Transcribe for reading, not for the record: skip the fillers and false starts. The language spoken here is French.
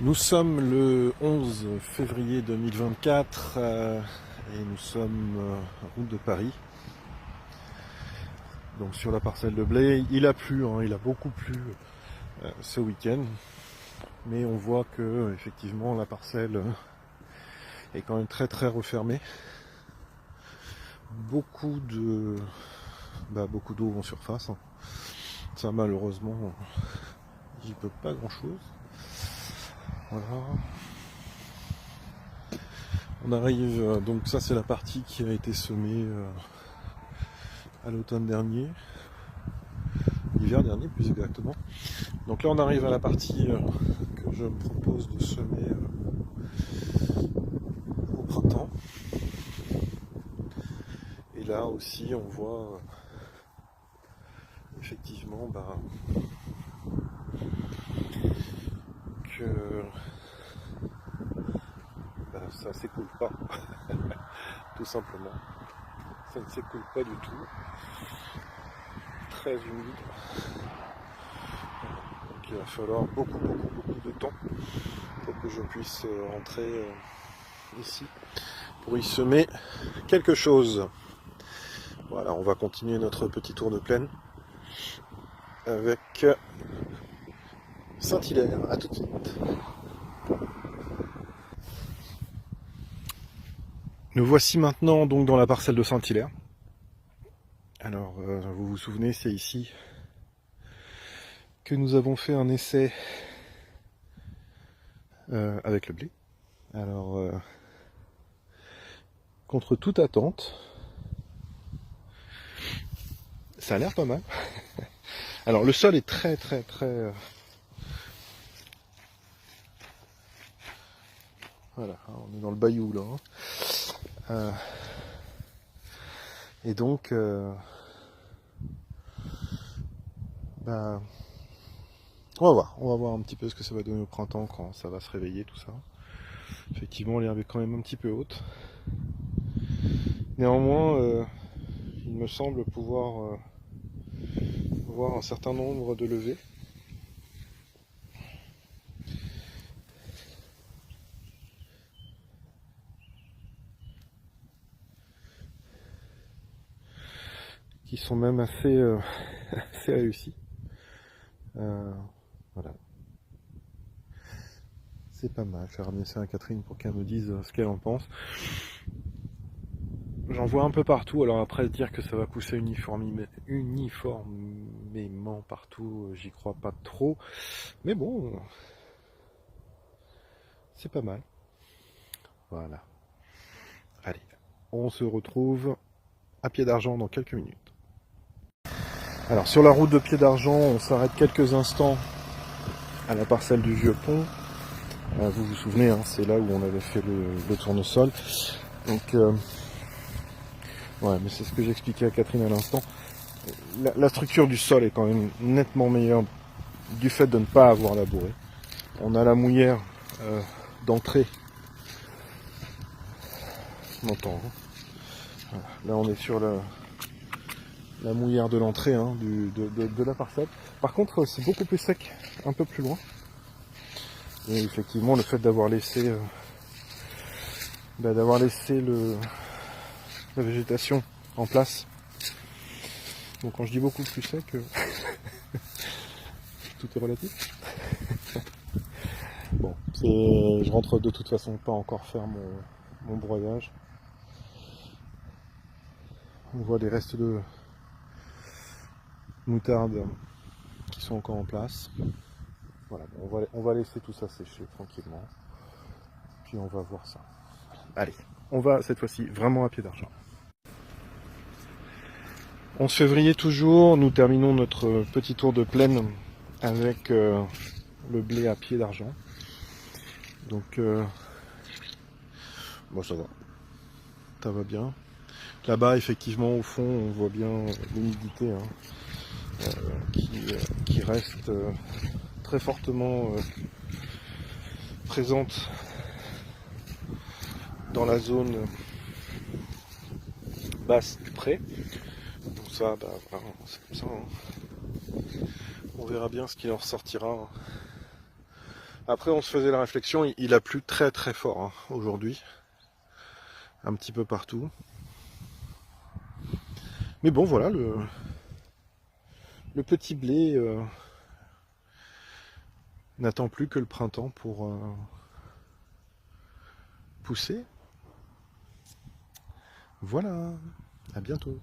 Nous sommes le 11 février 2024 et nous sommes route de Paris. Donc sur la parcelle de blé, il a plu, il a beaucoup plu ce week-end. Mais on voit que effectivement la parcelle est quand même très refermée. Beaucoup d'eau en surface. Ça malheureusement, j'y peux pas grand chose. Voilà. On arrive, donc ça c'est la partie qui a été semée à l'automne dernier, l'hiver dernier plus exactement. Donc là on arrive à la partie que je me propose de semer au printemps. Et là aussi on voit effectivement que ça s'écoule pas, tout simplement. Ça ne s'écoule pas du tout. Très humide. Donc il va falloir beaucoup de temps pour que je puisse rentrer ici pour y semer quelque chose. Voilà, on va continuer notre petit tour de plaine avec Saint-Hilaire. À tout de suite. Nous voici maintenant donc dans la parcelle de Saint-Hilaire. Alors, vous vous souvenez, c'est ici que nous avons fait un essai avec le blé. Alors, contre toute attente, ça a l'air pas mal. Alors, le sol est très voilà, on est dans le bayou là. Et donc, on va voir un petit peu ce que ça va donner au printemps quand ça va se réveiller tout ça. Effectivement, l'herbe est quand même un petit peu haute. Néanmoins, il me semble pouvoir voir un certain nombre de levées. Qui sont même assez réussis. Voilà. C'est pas mal. Je vais ramener ça à Catherine pour qu'elle me dise ce qu'elle en pense. J'en vois un peu partout, alors après dire que ça va pousser uniformément partout, j'y crois pas trop. Mais bon, c'est pas mal. Voilà. Allez, on se retrouve à Pied d'Argent dans quelques minutes. Alors sur la route de Pied d'Argent, on s'arrête quelques instants à la parcelle du Vieux Pont. Vous vous souvenez, c'est là où on avait fait le tournesol. Donc, ouais, mais c'est ce que j'expliquais à Catherine à l'instant. La structure du sol est quand même nettement meilleure du fait de ne pas avoir labouré. On a la mouillère d'entrée. On entend. Voilà. Là, on est sur la mouillère de l'entrée de la parcelle. Par contre, c'est beaucoup plus sec un peu plus loin. Et effectivement, le fait d'avoir laissé la végétation en place. Donc quand je dis beaucoup plus sec, tout est relatif. Bon, je rentre de toute façon pas encore faire mon broyage. On voit des restes de moutarde qui sont encore en place. Voilà, on va laisser tout ça sécher tranquillement. Puis on va voir ça. Allez, on va cette fois-ci vraiment à Pied d'Argent. 11 février toujours, nous terminons notre petit tour de plaine avec le blé à Pied d'Argent. Donc, bon, ça va bien. Là-bas, effectivement, au fond, on voit bien l'humidité qui reste très fortement présente dans la zone basse du pré. Donc ça, voilà, c'est comme ça. On verra bien ce qui en ressortira Après, on se faisait la réflexion, il a plu très très fort hein, aujourd'hui. Un petit peu partout. Mais bon, voilà, le petit blé n'attend plus que le printemps pour pousser. Voilà, à bientôt.